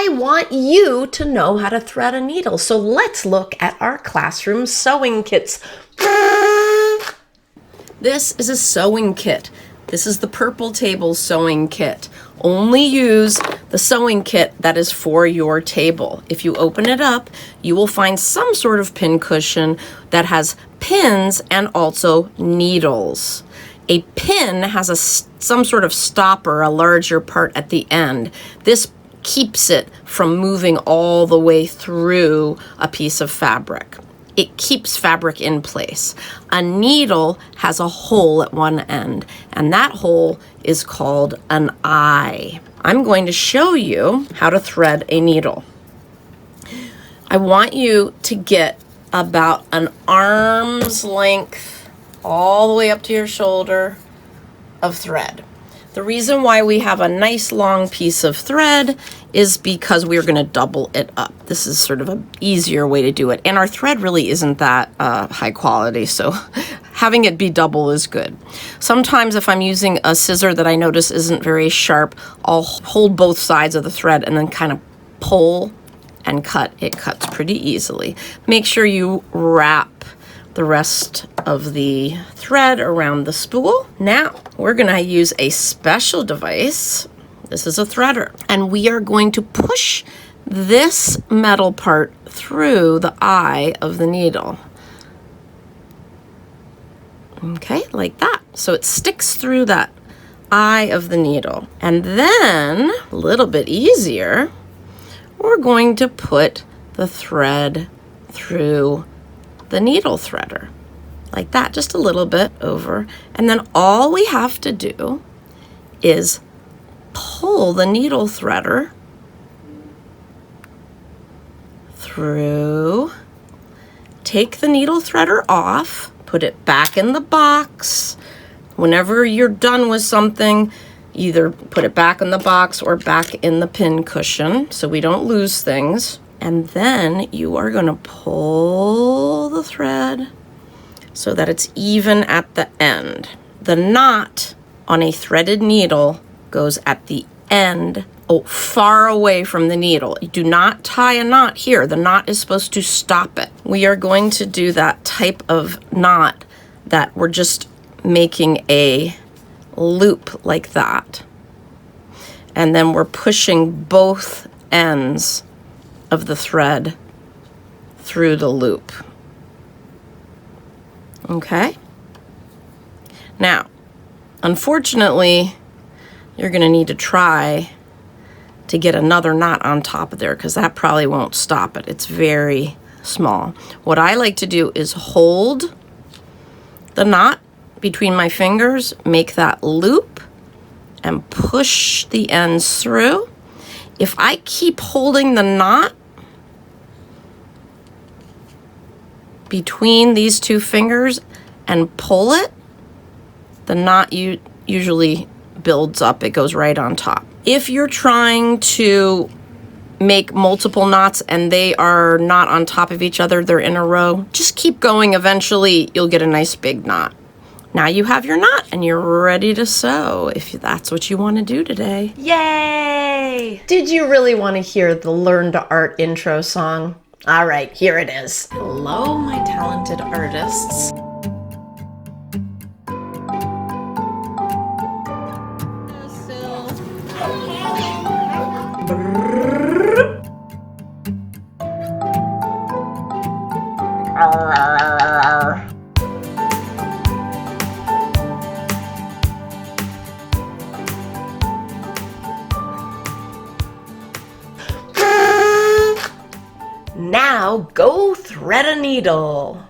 I want you to know how to thread a needle. So let's look at our classroom sewing kits. This is a sewing kit. This is the Purple Table sewing kit. Only use the sewing kit that is for your table. If you open it up, you will find some sort of pin cushion that has pins and also needles. A pin has some sort of stopper, a larger part at the end. This keeps it from moving all the way through a piece of fabric. It keeps fabric in place. A needle has a hole at one end, and that hole is called an eye. I'm going to show you how to thread a needle. I want you to get about an arm's length all the way up to your shoulder of thread. The reason why we have a nice long piece of thread is because we're going to double it up. This is sort of an easier way to do it. And our thread really isn't that high quality, so having it be double is good. Sometimes if I'm using a scissor that I notice isn't very sharp, I'll hold both sides of the thread and then kind of pull and cut. It cuts pretty easily. Make sure you wrap the rest of the thread around the spool. Now, we're gonna use a special device. This is a threader, and we are going to push this metal part through the eye of the needle. Okay, like that. So it sticks through that eye of the needle. And then, a little bit easier, we're going to put the thread through the needle threader, like that, just a little bit over. And then all we have to do is pull the needle threader through, take the needle threader off, put it back in the box. Whenever you're done with something, either put it back in the box or back in the pin cushion so we don't lose things. And then you are going to pull the thread so that it's even at the end. The knot on a threaded needle goes at the end, far away from the needle. You do not tie a knot here. The knot is supposed to stop it. We are going to do that type of knot that we're just making a loop like that. And then we're pushing both ends of the thread through the loop. Okay? Now, unfortunately, you're going to need to try to get another knot on top of there because that probably won't stop it. It's very small. What I like to do is hold the knot between my fingers, make that loop, and push the ends through. If I keep holding the knot between these two fingers and pull it, the knot usually builds up. It goes right on top. If you're trying to make multiple knots and they are not on top of each other, they're in a row, just keep going. Eventually, you'll get a nice big knot. Now you have your knot and you're ready to sew if that's what you want to do today. Yay! Did you really want to hear the Learn to Art intro song? All right, here it is. Hello, my talented artists. Now go thread a needle.